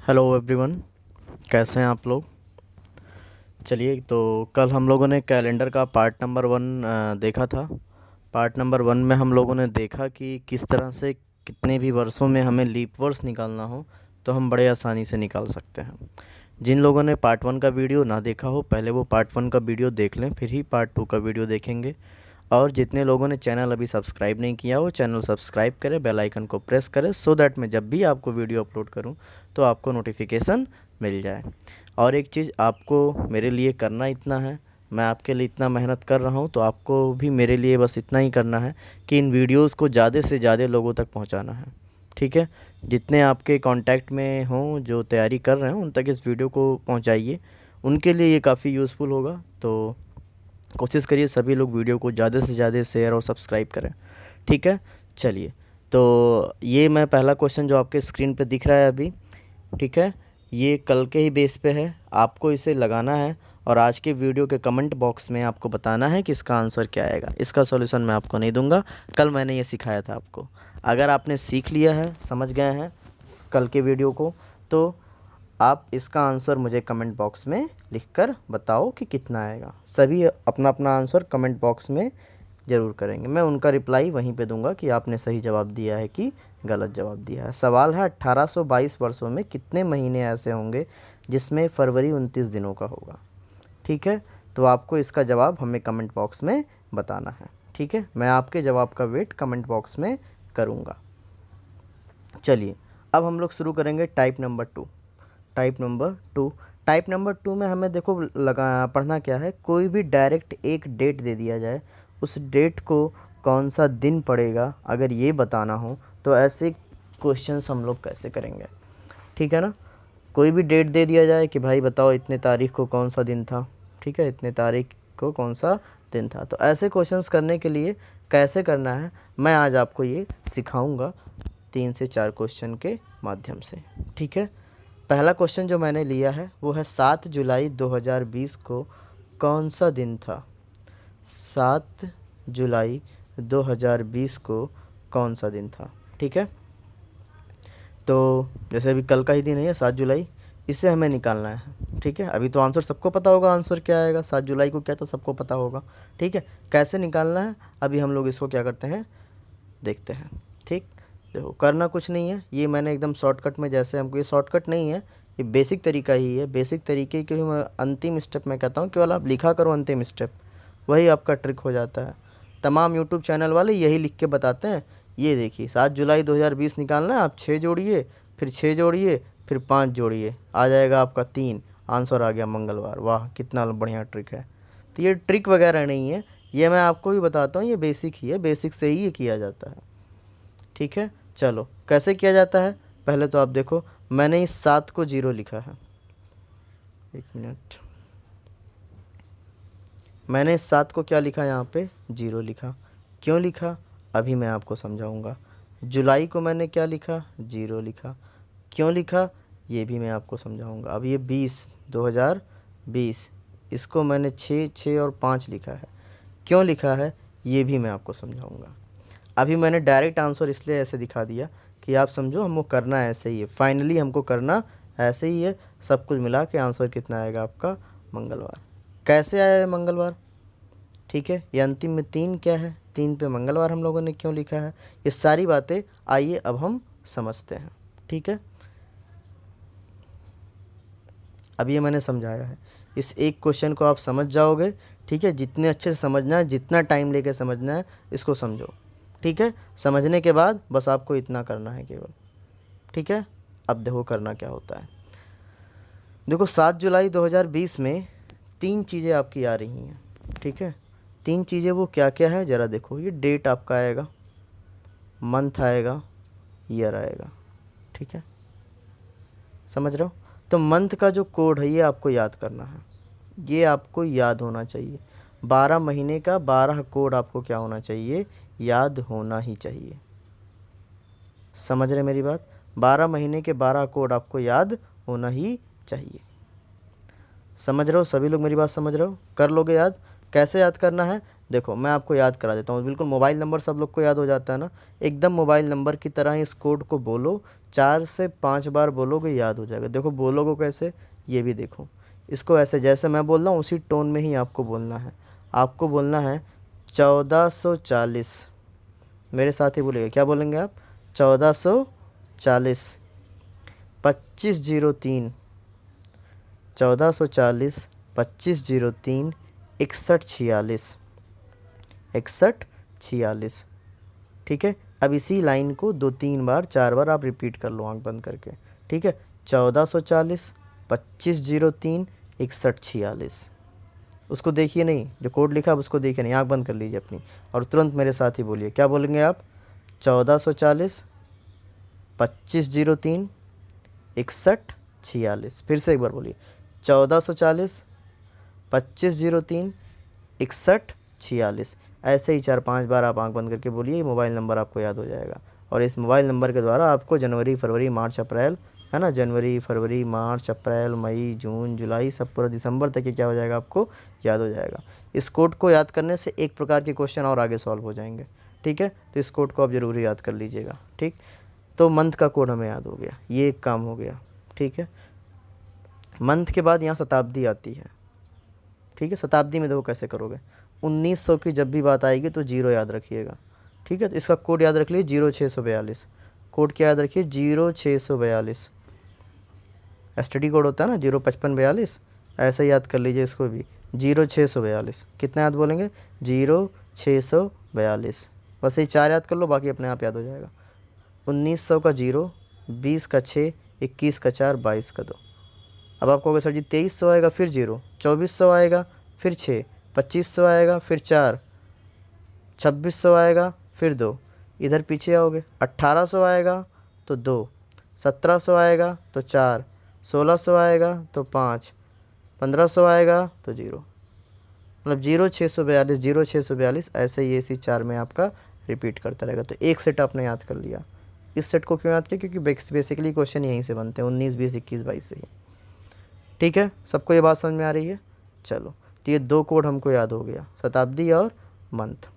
Hello everyone, कैसे हैं आप लोग। चलिए, तो कल हम लोगों ने कैलेंडर का पार्ट नंबर 1 देखा था। पार्ट नंबर 1 में हम लोगों ने देखा कि किस तरह से कितने भी वर्षों में हमें लीप वर्ष निकालना हो तो हम बड़े आसानी से निकाल सकते हैं। जिन लोगों ने पार्ट 1 का वीडियो ना देखा हो, पहले वो पार्ट 1 का वीडियो देख लें, फिर ही पार्ट 2 का वीडियो देखेंगे। और जितने लोगों ने चैनल अभी सब्सक्राइब नहीं किया हो, चैनल सब्सक्राइब करें, बेल आइकन को प्रेस करें, सो दैट मैं जब भी आपको वीडियो अपलोड करूं तो आपको नोटिफिकेशन मिल जाए। और एक चीज़ आपको मेरे लिए करना इतना है, मैं आपके लिए इतना मेहनत कर रहा हूं, तो आपको भी मेरे लिए बस इतना ही करना है कि इन वीडियोज़ को ज़्यादा से ज़्यादा लोगों तक पहुँचाना है। ठीक है, जितने आपके कांटेक्ट में हों जो तैयारी कर रहे हैं उन तक इस वीडियो को पहुंचाइए, उनके लिए ये काफ़ी यूज़फुल होगा। तो कोशिश करिए सभी लोग वीडियो को ज़्यादा से ज़्यादा शेयर और सब्सक्राइब करें। ठीक है, चलिए, तो ये मैं पहला क्वेश्चन जो आपके स्क्रीन पे दिख रहा है अभी, ठीक है, ये कल के ही बेस पे है, आपको इसे लगाना है और आज के वीडियो के कमेंट बॉक्स में आपको बताना है कि इसका आंसर क्या आएगा। इसका सॉल्यूशन मैं आपको नहीं दूंगा, कल मैंने ये सिखाया था आपको। अगर आपने सीख लिया है, समझ गए हैं कल के वीडियो को, तो आप इसका आंसर मुझे कमेंट बॉक्स में लिखकर बताओ कि कितना आएगा। सभी अपना अपना आंसर कमेंट बॉक्स में ज़रूर करेंगे, मैं उनका रिप्लाई वहीं पे दूंगा कि आपने सही जवाब दिया है कि गलत जवाब दिया है। सवाल है 1822 वर्षों में कितने महीने ऐसे होंगे जिसमें फरवरी 29 दिनों का होगा। ठीक है, तो आपको इसका जवाब हमें कमेंट बॉक्स में बताना है। ठीक है, मैं आपके जवाब का वेट कमेंट बॉक्स में करूँगा। चलिए, अब हम लोग शुरू करेंगे type number 2। Type number two में हमें देखो लगा पढ़ना क्या है, कोई भी डायरेक्ट एक डेट दे दिया जाए, उस डेट को कौन सा दिन पड़ेगा अगर ये बताना हो तो ऐसे क्वेश्चंस हम लोग कैसे करेंगे। ठीक है ना, कोई भी डेट दे दिया जाए कि भाई बताओ इतने तारीख को कौन सा दिन था। ठीक है, इतने तारीख को कौन सा दिन था, तो ऐसे क्वेश्चंस करने के लिए कैसे करना है मैं आज आपको ये सिखाऊंगा 3 से 4 क्वेश्चन के माध्यम से। ठीक है, पहला क्वेश्चन जो मैंने लिया है वो है 7 जुलाई 2020 को कौन सा दिन था। 7 जुलाई 2020 को कौन सा दिन था। ठीक है, तो जैसे अभी कल का ही दिन है 7 जुलाई, इससे हमें निकालना है। ठीक है, अभी तो आंसर सबको पता होगा, आंसर क्या आएगा 7 जुलाई को क्या था सबको पता होगा। ठीक है, कैसे निकालना है अभी हम लोग इसको क्या करते हैं देखते हैं। ठीक, देखो करना कुछ नहीं है, ये मैंने एकदम शॉर्टकट में, जैसे हमको ये शॉर्टकट नहीं है, ये बेसिक तरीका ही है। बेसिक तरीके के ही मैं अंतिम स्टेप मैं कहता हूँ, केवल आप लिखा करो अंतिम स्टेप, वही आपका ट्रिक हो जाता है। तमाम यूट्यूब चैनल वाले यही लिख के बताते हैं। ये देखिए 7 जुलाई 2020 निकालना है, आप 6 जोड़िए, फिर 6 जोड़िए, फिर 5 जोड़िए, आ जाएगा आपका 3, आंसर आ गया मंगलवार। वाह, कितना बढ़िया ट्रिक है। तो ये ट्रिक वगैरह नहीं है, ये मैं आपको भी बताता हूँ, ये बेसिक ही है, बेसिक से ही ये किया जाता है। ठीक है, चलो कैसे किया जाता है पहले तो आप देखो, मैंने इस 7 को 0 लिखा है। 1 मिनट, मैंने इस 7 को क्या लिखा, यहाँ पे 0 लिखा। क्यों लिखा अभी मैं आपको समझाऊंगा। जुलाई को मैंने क्या लिखा, 0 लिखा। क्यों लिखा ये भी मैं आपको समझाऊंगा। अब ये 20 इसको मैंने 6 6 और 5 लिखा है। क्यों लिखा है ये भी मैं आपको समझाऊंगा। अभी मैंने डायरेक्ट आंसर इसलिए ऐसे दिखा दिया कि आप समझो हमको करना ऐसे ही है, फाइनली हमको करना ऐसे ही है। सब कुछ मिला के आंसर कितना आएगा आपका मंगलवार। कैसे आया है मंगलवार। ठीक है, ये अंतिम में 3 क्या है, 3 पे मंगलवार हम लोगों ने क्यों लिखा है, ये सारी बातें आइए अब हम समझते हैं। ठीक है, अब ये मैंने समझाया है, इस एक क्वेश्चन को आप समझ जाओगे। ठीक है, जितने अच्छे से समझना है, जितना टाइम लेके समझना है इसको समझो। ठीक है, समझने के बाद बस आपको इतना करना है केवल। ठीक है, अब देखो करना क्या होता है। देखो 7 जुलाई 2020 में 3 चीज़ें आपकी आ रही हैं। ठीक है, 3 चीज़ें वो क्या क्या है ज़रा देखो, ये डेट आपका आएगा, मंथ आएगा, ईयर आएगा। ठीक है, समझ रहे हो। तो मंथ का जो कोड है ये आपको याद करना है, ये आपको याद होना चाहिए। 12 महीने का 12 कोड आपको क्या होना चाहिए, याद होना ही चाहिए। समझ रहे मेरी बात, 12 महीने के 12 कोड आपको याद होना ही चाहिए। समझ रहे हो, सभी लोग मेरी बात समझ रहे हो, कर लोगे याद। कैसे याद करना है, देखो मैं आपको याद करा देता हूँ। बिल्कुल मोबाइल नंबर सब लोग को याद हो जाता है ना, एकदम मोबाइल नंबर की तरह इस कोड को बोलो, 4 से 5 बार बोलोगे याद हो जाएगा। देखो बोलोगे कैसे, ये भी देखो, इसको ऐसे जैसे मैं बोल रहा हूँ उसी टोन में ही आपको बोलना है। आपको बोलना है 1440, मेरे साथ ही बोलिएगा, क्या बोलेंगे आप, 1440, 2503, 1440, 2503, 6146, 6146। ठीक है, अब इसी लाइन को 2-3 बार 4 बार आप रिपीट कर लो आंख बंद करके। ठीक है, 1440, 2503, 6146। उसको देखिए नहीं, जो कोड लिखा है उसको देखिए नहीं, आंख बंद कर लीजिए अपनी और तुरंत मेरे साथ ही बोलिए, क्या बोलेंगे आप, 1440, 2503, 6146। फिर से एक बार बोलिए, 1440, 2503, 6146। ऐसे ही 4-5 बार आप आंख बंद करके बोलिए, मोबाइल नंबर आपको याद हो जाएगा। और इस मोबाइल नंबर के द्वारा आपको जनवरी फरवरी मार्च अप्रैल, है ना, जनवरी फरवरी मार्च अप्रैल मई जून जुलाई सब पूरा दिसंबर तक ये क्या हो जाएगा, आपको याद हो जाएगा। इस कोड को याद करने से एक प्रकार के क्वेश्चन और आगे सॉल्व हो जाएंगे। ठीक है, तो इस कोड को आप ज़रूर याद कर लीजिएगा। ठीक, तो मंथ का कोड हमें याद हो गया, ये एक काम हो गया। ठीक है, मंथ के बाद यहाँ शताब्दी आती है। ठीक है, शताब्दी में देखो कैसे करोगे, 1900 की जब भी बात आएगी तो 0 याद रखिएगा। ठीक है, तो इसका कोड याद रख लीजिए 0642। कोड क्या याद रखिए, 0642। एसटीडी कोड होता है ना 05542, ऐसे ही याद कर लीजिए इसको भी, 0642। कितना याद बोलेंगे, 0642। बस ये 4 याद कर लो, बाकी अपने आप याद हो जाएगा। 1900 का 0, 20 का 6, 21 का 4, 22 का 2। अब आप कहोगे सर जी 2300 आएगा फिर 0, 2400 आएगा फिर 6, 2500 आएगा फिर 4, 2600 आएगा फिर 2। इधर पीछे आओगे, 1800 आएगा तो 2, 1700 आएगा तो 4, 1600 आएगा तो 5, 1500 आएगा तो 0। मतलब 0642, 0642, ऐसे ही इसी 4 में आपका रिपीट करता रहेगा। तो एक सेट आपने याद कर लिया। इस सेट को क्यों याद किया, क्योंकि बेसिकली क्वेश्चन यहीं से बनते हैं, 19 20 21 22 से ही। ठीक है, सबको ये बात समझ में आ रही है। चलो, तो ये 2 कोड हमको याद हो गया, शताब्दी और मंथ।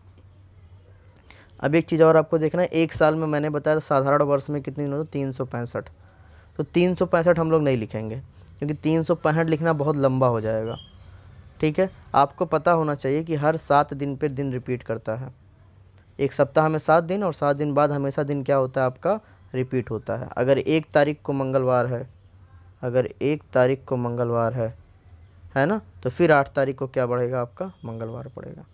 अब एक चीज़ और आपको देखना है, एक साल में मैंने बताया साधारण वर्ष में कितने दिन होते, 365। तो 365 हम लोग नहीं लिखेंगे, क्योंकि 365 लिखना बहुत लंबा हो जाएगा। ठीक है, आपको पता होना चाहिए कि हर 7 दिन पर दिन रिपीट करता है। एक सप्ताह में 7 दिन और 7 दिन बाद हमेशा दिन क्या होता है आपका, रिपीट होता है। अगर 1 तारीख को मंगलवार है, अगर 1 तारीख को मंगलवार है ना, तो फिर 8 तारीख को क्या बढ़ेगा आपका, मंगलवार पड़ेगा।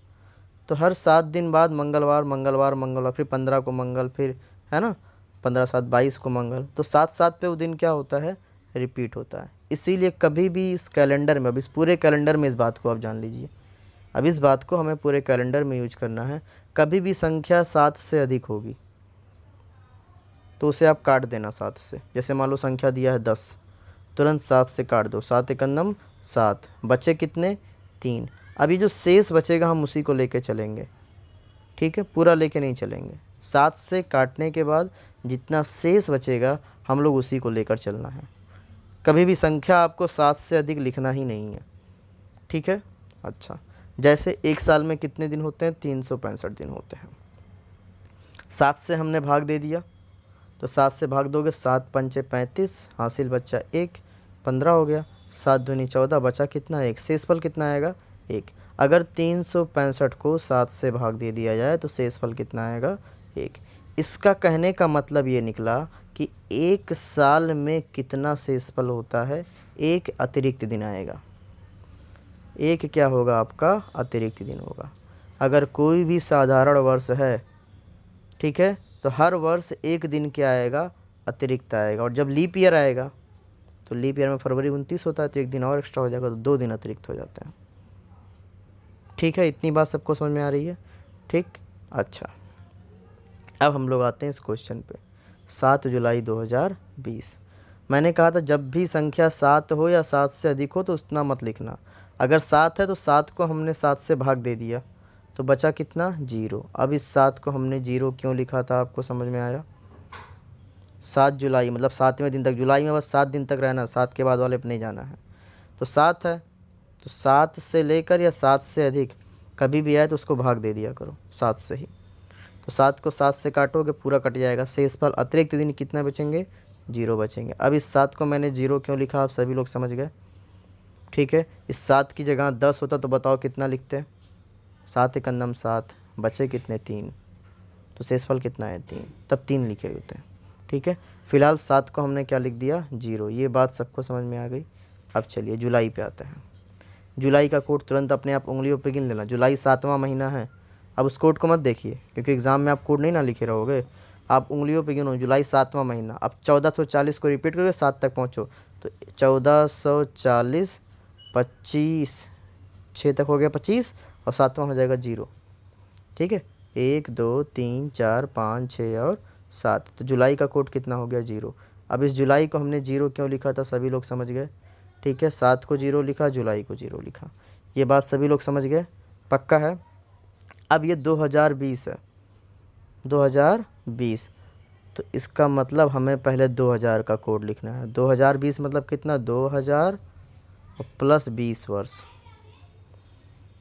तो हर 7 दिन बाद मंगलवार मंगलवार मंगलवार, फिर 15 को मंगल, फिर है ना 15 7 22 को मंगल, तो 7 पे वो दिन क्या होता है, रिपीट होता है। इसीलिए कभी भी इस कैलेंडर में, अब इस पूरे कैलेंडर में इस बात को आप जान लीजिए, अब इस बात को हमें पूरे कैलेंडर में यूज करना है, कभी भी संख्या 7 से अधिक होगी तो उसे आप काट देना 7 से। जैसे मान लो संख्या दिया है 10, तुरंत 7 से काट दो, 7 एकन्नम 7, बचे कितने, 3। अभी जो शेष बचेगा हम उसी को लेके चलेंगे। ठीक है, पूरा लेके नहीं चलेंगे, 7 से काटने के बाद जितना शेष बचेगा हम लोग उसी को लेकर चलना है। कभी भी संख्या आपको 7 से अधिक लिखना ही नहीं है। ठीक है, अच्छा, जैसे एक साल में कितने दिन होते हैं, 365 दिन होते हैं। 7 से हमने भाग दे दिया, तो 7 से भाग दोगे, 7 पंचे 35, हासिल बच्चा 1, 15 हो गया, 7 दूनी 14, बचा कितना, 1। शेषफल कितना आएगा, 1। अगर 365 को 7 से भाग दे दिया जाए तो शेषफल कितना आएगा, 1। इसका कहने का मतलब ये निकला कि एक साल में कितना शेषफल होता है, एक अतिरिक्त दिन आएगा। एक क्या होगा आपका, अतिरिक्त दिन होगा। अगर कोई भी साधारण वर्ष है, ठीक है, तो हर वर्ष एक दिन क्या आएगा, अतिरिक्त आएगा। और जब लीप ईयर आएगा, तो लीप ईयर में फरवरी 29 होता है, तो एक दिन और एक्स्ट्रा हो जाएगा, तो 2 दिन अतिरिक्त हो जाते हैं। ठीक है, इतनी बात सबको समझ में आ रही है। ठीक, अच्छा, अब हम लोग आते हैं इस क्वेश्चन पे। 7 जुलाई 2020। मैंने कहा था जब भी संख्या 7 हो या 7 से अधिक हो तो उतना मत लिखना। अगर 7 है तो 7 को हमने 7 से भाग दे दिया, तो बचा कितना, 0। अब इस 7 को हमने 0 क्यों लिखा था, आपको समझ में आया। 7 जुलाई मतलब 7वें दिन तक, जुलाई में बस 7 दिन तक रहना, 7 के बाद वाले पे नहीं जाना है। तो 7 है, तो 7 से लेकर या 7 से अधिक कभी भी आए तो उसको भाग दे दिया करो 7 से ही। तो 7 को 7 से काटोगे पूरा कट जाएगा। शेषफल अतिरिक्त दिन कितना बचेंगे, 0 बचेंगे। अब इस 7 को मैंने 0 क्यों लिखा आप सभी लोग समझ गए, ठीक है। इस 7 की जगह 10 होता तो बताओ कितना लिखते, 7 एक अन्नम 7, बचे कितने 3, तो शेषफल कितना है 3, तब 3 लिखे होते हैं, ठीक है। फिलहाल 7 को हमने क्या लिख दिया 0। ये बात सबको समझ में आ गई। अब चलिए जुलाई पे आते हैं। जुलाई का कोड तुरंत अपने आप उंगलियों पे गिन लेना। जुलाई 7वां महीना है। अब उस कोड को मत देखिए क्योंकि एग्ज़ाम में आप कोड नहीं ना लिखे रहोगे, आप उंगलियों पे गिनो जुलाई 7वां महीना। अब 1440 को रिपीट करके 7 तक पहुँचो तो 1440, 25, 6 तक हो गया 25 और 7वां हो जाएगा 0, ठीक है। 1 2 3 4 5 6 और 7, तो जुलाई का कोड कितना हो गया 0। अब इस जुलाई को हमने 0 क्यों लिखा था सभी लोग समझ गए, ठीक है। 7 को 0 लिखा, जुलाई को 0 लिखा, ये बात सभी लोग समझ गए, पक्का है। अब ये 2020 है, 2020, तो इसका मतलब हमें पहले 2000 का कोड लिखना है। 2020 मतलब कितना, 2000 और प्लस 20 वर्ष,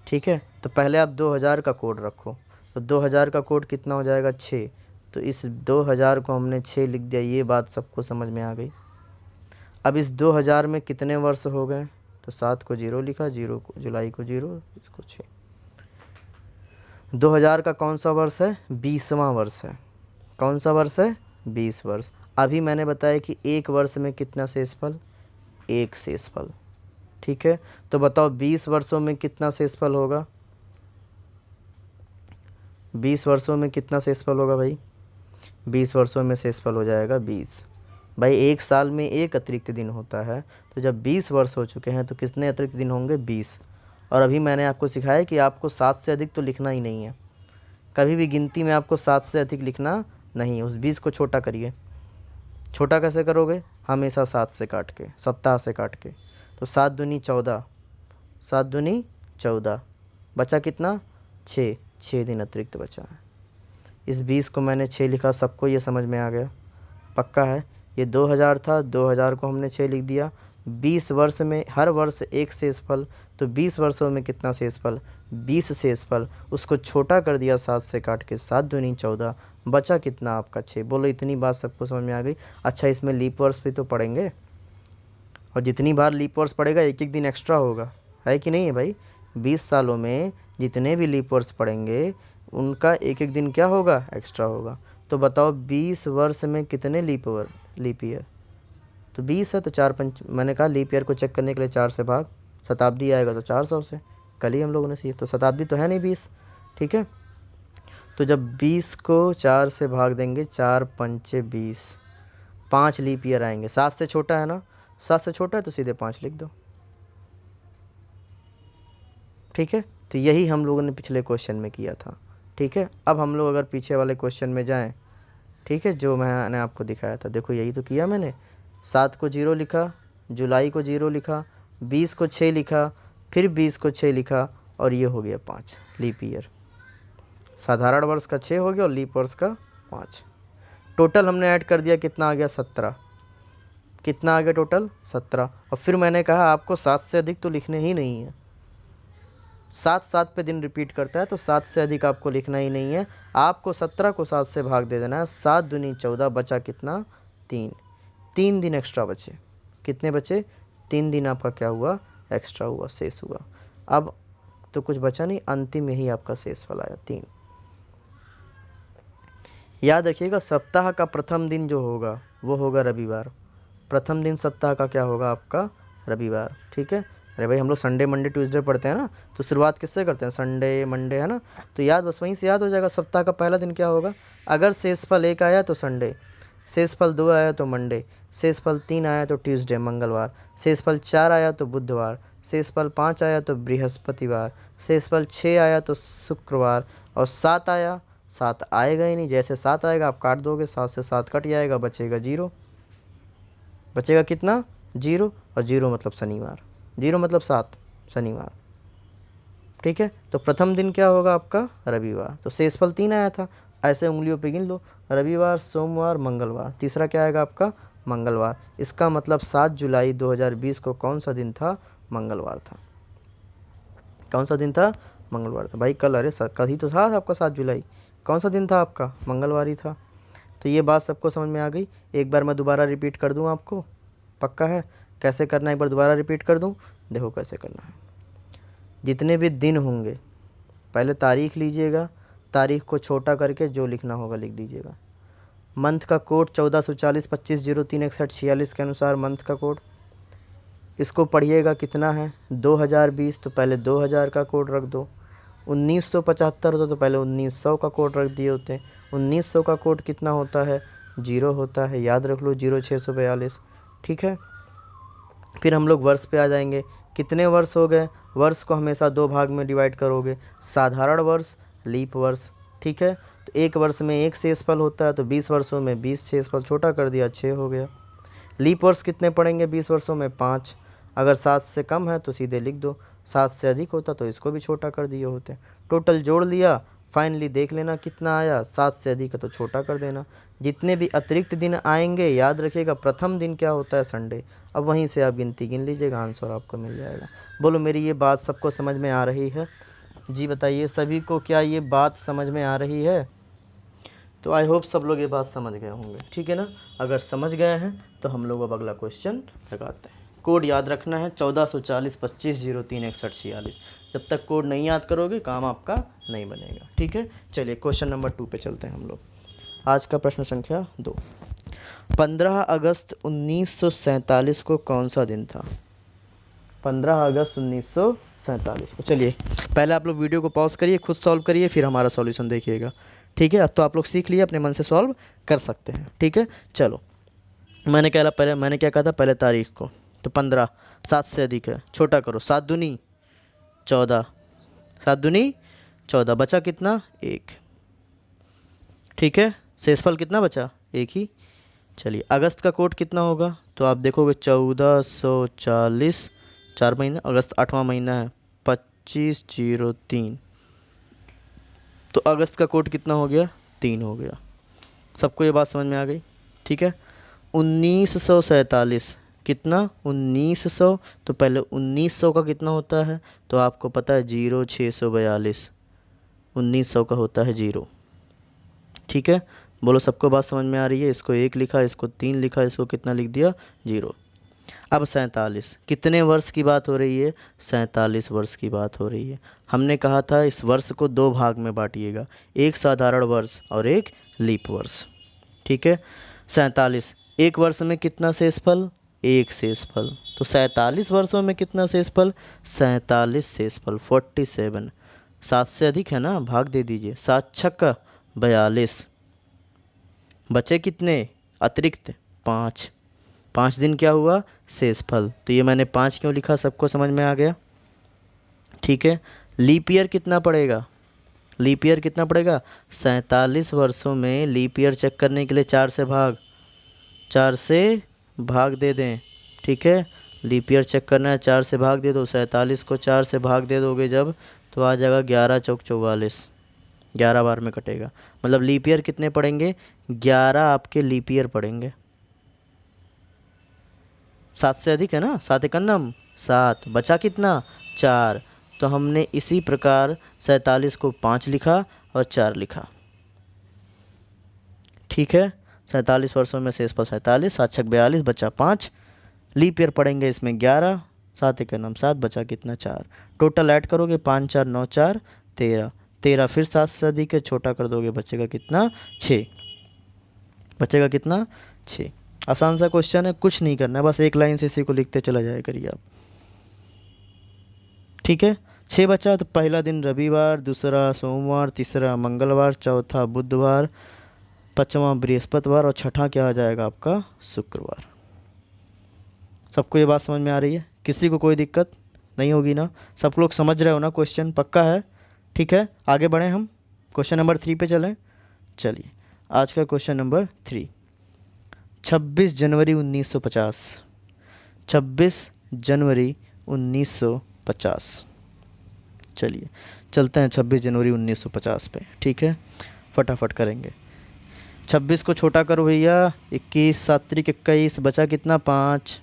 ठीक है। तो पहले आप 2000 का कोड रखो, तो 2000 का कोड कितना हो जाएगा 6, तो इस 2000 को हमने 6 लिख दिया। ये बात सबको समझ में आ गई। अब इस 2000 में कितने वर्ष हो गए, तो 7 को 0 लिखा, 0 को जुलाई को 0, इसको 6। 2000 का कौन सा वर्ष है, 20वां वर्ष है। कौन सा वर्ष है, 20 वर्ष। अभी मैंने बताया कि एक वर्ष में कितना शेषफल, एक शेषफल, ठीक है। तो बताओ 20 वर्षों में कितना शेषफल होगा, 20 वर्षों में कितना शेषफल होगा भाई, 20 वर्षों में शेषफल हो जाएगा 20। भाई एक साल में एक अतिरिक्त दिन होता है, तो जब 20 वर्ष हो चुके हैं तो कितने अतिरिक्त दिन होंगे, 20। और अभी मैंने आपको सिखाया कि आपको 7 से अधिक तो लिखना ही नहीं है। कभी भी गिनती में आपको 7 से अधिक लिखना नहीं है। उस 20 को छोटा करिए। छोटा कैसे करोगे, हमेशा 7 से काट के, सप्ताह से काट के। तो 7 दूनी 14, 7 दूनी 14, बचा कितना 6, 6 दिन अतिरिक्त बचा है। इस 20 को मैंने 6 लिखा, सबको ये समझ में आ गया, पक्का है। ये 2000 था, 2000 को हमने 6 लिख दिया। 20 वर्ष में हर वर्ष एक शेषफल, तो 20 वर्षों में कितना शेषफल, 20 शेषफल। उसको छोटा कर दिया 7 से काट के, 7 दूनी 14, बचा कितना आपका 6। बोलो इतनी बात सबको समझ में आ गई। अच्छा इसमें लीप वर्ष भी तो पढ़ेंगे, और जितनी बार लीप वर्ष पड़ेगा एक एक दिन एक्स्ट्रा होगा, है कि नहीं है भाई। 20 सालों में जितने भी लीप वर्ष पड़ेंगे उनका एक एक दिन क्या होगा, एक्स्ट्रा होगा। तो बताओ 20 वर्ष में कितने लीप ईयर, तो 20 है तो 4 पंच, मैंने कहा लीप ईयर को चेक करने के लिए 4 से भाग, शताब्दी आएगा तो 400 से, कल ही हम लोगों ने सीखा। तो शताब्दी तो है नहीं 20, ठीक है। तो जब 20 को 4 से भाग देंगे, 4 पंचे 20, 5 लीप ईयर आएंगे। 7 से छोटा है ना, 7 से छोटा है तो सीधे 5 लिख दो, ठीक है। तो यही हम लोगों ने पिछले क्वेश्चन में किया था, ठीक है। अब हम लोग अगर पीछे वाले क्वेश्चन में जाएं, ठीक है, जो मैंने आपको दिखाया था, देखो यही तो किया मैंने। 7 को 0 लिखा, जुलाई को 0 लिखा, 20 को 6 लिखा, फिर 20 को 6 लिखा, और ये हो गया 5 लीप ईयर। साधारण वर्ष का 6 हो गया और लीप वर्ष का 5। टोटल हमने ऐड कर दिया, कितना आ गया 17। कितना आ गया टोटल 17। और फिर मैंने कहा आपको 7 से अधिक तो लिखने ही नहीं है। 7 7 पे दिन रिपीट करता है तो 7 से अधिक आपको लिखना ही नहीं है। आपको 17 को 7 से भाग दे देना है। 7 दूनी 14, बचा कितना 3, 3 दिन एक्स्ट्रा बचे। कितने बचे, 3 दिन आपका क्या हुआ, एक्स्ट्रा हुआ, शेष हुआ। अब तो कुछ बचा नहीं, अंतिम यही आपका शेष फल आया 3। याद रखिएगा सप्ताह का प्रथम दिन जो होगा वो होगा रविवार। प्रथम दिन सप्ताह का क्या होगा आपका, रविवार, ठीक है। अरे भाई हम लोग संडे मंडे ट्यूसडे पढ़ते हैं ना, तो शुरुआत किससे करते हैं, संडे मंडे, है ना। तो याद बस वहीं से याद हो जाएगा सप्ताह का पहला दिन क्या होगा। अगर शेषफल 1 आया तो संडे, शेषफल 2 आया तो मंडे, शेषफल 3 आया तो ट्यूसडे मंगलवार, शेषफल 4 आया तो बुधवार, शेषफल 5 आया तो बृहस्पतिवार, शेषफल 6 आया तो शुक्रवार, और 7 आया, 7 आएगा ही नहीं। जैसे 7 आएगा आप काट दोगे, 7 से 7 कट जाएगा, बचेगा 0। बचेगा कितना 0, और 0 मतलब शनिवार, 0 मतलब 7 शनिवार, ठीक है। तो प्रथम दिन क्या होगा आपका, रविवार। तो शेषफल 3 आया था, ऐसे उंगलियों पे गिन लो, रविवार, सोमवार, मंगलवार, तीसरा क्या आएगा आपका, मंगलवार। इसका मतलब 7 जुलाई 2020 को कौन सा दिन था, मंगलवार था। कौन सा दिन था, मंगलवार था भाई कल। अरे कल ही तो था आपका 7 जुलाई। कौन सा दिन था आपका? मंगलवार ही था। तो ये बात सबको समझ में आ गई। एक बार मैं दोबारा रिपीट कर दूँ आपको, पक्का है? कैसे करना है एक बार दोबारा रिपीट कर दूँ, देखो कैसे करना है। जितने भी दिन होंगे पहले तारीख लीजिएगा, तारीख को छोटा करके जो लिखना होगा लिख दीजिएगा। मंथ का कोड 1440 2503 61 46 के अनुसार मंथ का कोड। इसको पढ़िएगा कितना है 2020, तो पहले 2000 का कोड रख दो। 1975 होता तो पहले 1900 का कोड रख दिए होते। 1900 का कोड कितना होता है? 0 होता है, याद रख लो 0642। ठीक है, फिर हम लोग वर्ष पे आ जाएंगे। कितने वर्ष हो गए? वर्ष को हमेशा 2 भाग में डिवाइड करोगे, साधारण वर्ष, लीप वर्ष। ठीक है, तो एक वर्ष में 1 शेषफल होता है, तो 20 वर्षों में 20 शेषफल, छोटा कर दिया 6 हो गया। लीप वर्ष कितने पड़ेंगे 20 वर्षों में? 5। अगर 7 से कम है तो सीधे लिख दो, 7 से अधिक होता तो इसको भी छोटा कर दिए होते। टोटल जोड़ लिया, फाइनली देख लेना कितना आया। 7 से अधिक है तो छोटा कर देना। जितने भी अतिरिक्त दिन आएंगे याद रखिएगा, प्रथम दिन क्या होता है? संडे। अब वहीं से आप गिनती गिन लीजिएगा, आंसर आपको मिल जाएगा। बोलो मेरी ये बात सबको समझ में आ रही है? जी बताइए सभी को, क्या ये बात समझ में आ रही है? तो आई होप सब लोग ये बात समझ गए होंगे, ठीक है ना? अगर समझ गए हैं तो हम लोग अब अगला क्वेश्चन लगाते हैं। कोड याद रखना है 1440 2503 61 46। जब तक कोड नहीं याद करोगे काम आपका नहीं बनेगा, ठीक है? चलिए क्वेश्चन नंबर 2 पे चलते हैं हम लोग। आज का प्रश्न संख्या 2। 15 अगस्त 1947 को कौन सा दिन था? 15 अगस्त 1947 को। चलिए पहले आप लोग वीडियो को पॉज करिए, खुद सॉल्व करिए, फिर हमारा सॉल्यूशन देखिएगा, ठीक है? अब तो आप लोग सीख लिए, अपने मन से सॉल्व कर सकते हैं, ठीक है? चलो मैंने क्या कहा था पहले तारीख को, तो 15, 7 से अधिक है, छोटा करो, 7 दूनी 14, 7 दूनी 14, बचा कितना? 1, ठीक है? शेषफल कितना बचा? 1 ही। चलिए अगस्त का कोड कितना होगा? तो आप देखोगे 1440, 4 महीना, अगस्त 8वां महीना है, 2503, तो अगस्त का कोड कितना हो गया? 3 हो गया। सबको ये बात समझ में आ गई, ठीक है? 1947 कितना? 1900, तो पहले 1900 का कितना होता है? तो आपको पता है 0642, 1900 का होता है 0, ठीक है? बोलो सबको बात समझ में आ रही है? इसको 1 लिखा, इसको 3 लिखा, इसको कितना लिख दिया? 0। अब 47 कितने वर्ष की बात हो रही है? 47 वर्ष की बात हो रही है। हमने कहा था इस वर्ष को 2 भाग में बांटिएगा, एक साधारण वर्ष और एक लीप वर्ष, ठीक है? 47, एक वर्ष में कितना शेषफल? 1 शेषफल, तो 47 वर्षों में कितना शेषफल? 47 शेषफल, 47। 7 से अधिक है ना, भाग दे दीजिए, 7 छक्का 42, बचे कितने अतिरिक्त? 5। 5 दिन क्या हुआ? शेषफल। तो ये मैंने 5 क्यों लिखा, सबको समझ में आ गया, ठीक है? लीप ईयर कितना पड़ेगा? लीप ईयर कितना पड़ेगा? 47 वर्षों में लीप ईयर चेक करने के लिए 4 से भाग दे दें, ठीक है? लीप ईयर चेक करना है, 4 से भाग दे दो। 47 को 4 से भाग दे दोगे जब, तो आ जाएगा 11 चौक 44, 11 बार में कटेगा। मतलब लीप ईयर कितने पड़ेंगे? 11 आपके लीप ईयर पड़ेंगे। 7 से अधिक है ना, 7 एकन्नम 7, बचा कितना? 4। तो हमने इसी प्रकार 47 को 5 लिखा और 4 लिखा, ठीक है? 47 वर्षों में शेषफल 47, 7 छक 42, बचा 5, लीप ईयर पड़ेंगे इसमें 11, 7 एकन्नम 7, बचा कितना? 4। टोटल ऐड करोगे 5 4 9 4 13, 13 फिर 7 से अधिक है, छोटा कर दोगे, बचेगा कितना? 6, बचेगा कितना? 6। आसान सा क्वेश्चन है, कुछ नहीं करना है, बस एक लाइन से इसी को लिखते चला जाया करिए आप, ठीक है? 6 बचा, तो पहला दिन रविवार, दूसरा सोमवार, तीसरा मंगलवार, चौथा बुधवार, 5वां बृहस्पतिवार और 6ठा क्या आ जाएगा आपका? शुक्रवार। सबको ये बात समझ में आ रही है? किसी को कोई दिक्कत नहीं होगी ना? सब लोग समझ रहे हो ना? क्वेश्चन पक्का है, ठीक है? आगे बढ़ें, हम क्वेश्चन नंबर 3 पे चलें। चलिए आज का क्वेश्चन नंबर 3, 26 जनवरी 1950, 26 जनवरी 1950। चलिए चलते हैं 26 जनवरी 1950 पे, ठीक है? फटाफट करेंगे। 26 को छोटा करो भैया, 21 7 त्रिक 21, बचा कितना? 5।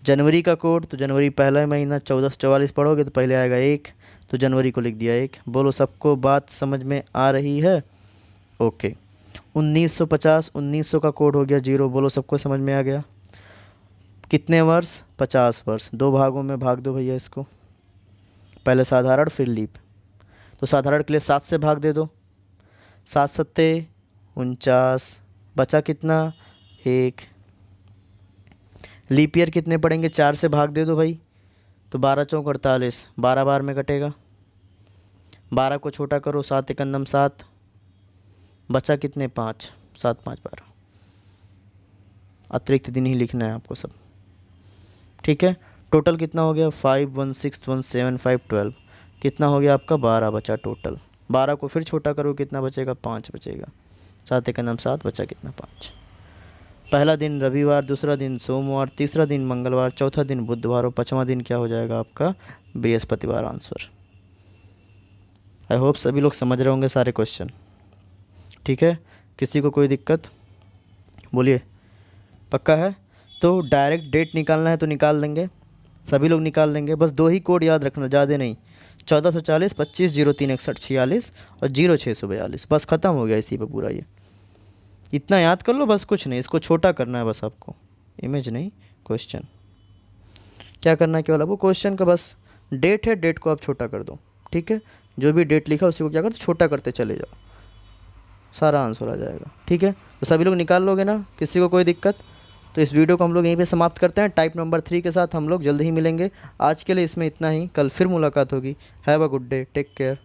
जनवरी का कोड, तो जनवरी पहला महीना, 1444 पढ़ोगे तो पहले आएगा 1, तो जनवरी को लिख दिया 1। बोलो सबको बात समझ में आ रही है? ओके। 1950, 1900 का कोड हो गया 0। बोलो सबको समझ में आ गया? कितने वर्ष? 50 वर्ष। 2 भागों में भाग दो भैया इसको, पहले साधारण फिर लीप। तो साधारण के लिए 7 से भाग दे दो, 7 सत्ते 49, बचा कितना? 1। लीप ईयर कितने पड़ेंगे? 4 से भाग दे दो भाई, तो 12 चौक 48, 12 बार में कटेगा। 12 को छोटा करो, 7 एकंदम 7, बचा कितने? 5, 7 5 12। अतिरिक्त दिन ही लिखना है आपको सब, ठीक है। टोटल कितना हो गया? 5 1 6 1 7 5 12। कितना हो गया आपका? 12 बचा टोटल। 12 को फिर छोटा करो, कितना बचेगा? 5 बचेगा। 7 एकंदम 7, बचा कितना? 5। पहला दिन रविवार, दूसरा दिन सोमवार, तीसरा दिन मंगलवार, चौथा दिन बुधवार और पाँचवा दिन क्या हो जाएगा आपका? बृहस्पतिवार। आंसर। आई होप सभी लोग समझ रहे होंगे सारे क्वेश्चन, ठीक है। किसी को कोई दिक्कत? बोलिए। पक्का है? तो डायरेक्ट डेट निकालना है तो निकाल देंगे, सभी लोग निकाल लेंगे। बस 2 ही कोड याद रखना, ज़्यादा नहीं। 1440 25 03 61 46 और 0642, बस ख़त्म हो गया इसी पे पूरा। ये इतना याद कर लो बस, कुछ नहीं। इसको छोटा करना है बस आपको, इमेज नहीं क्वेश्चन। क्या करना है केवल आपको? क्वेश्चन का बस डेट है, डेट को आप छोटा कर दो, ठीक है। जो भी डेट लिखा उसी को क्या करते? छोटा करते चले जाओ, सारा आंसर आ जाएगा, ठीक है। तो सभी लोग निकाल लोगे ना? किसी को कोई दिक्कत? तो इस वीडियो को हम लोग यहीं पे समाप्त करते हैं। टाइप नंबर 3 के साथ हम लोग जल्द ही मिलेंगे। आज के लिए इसमें इतना ही, कल फिर मुलाकात होगी। Have a good day, take care.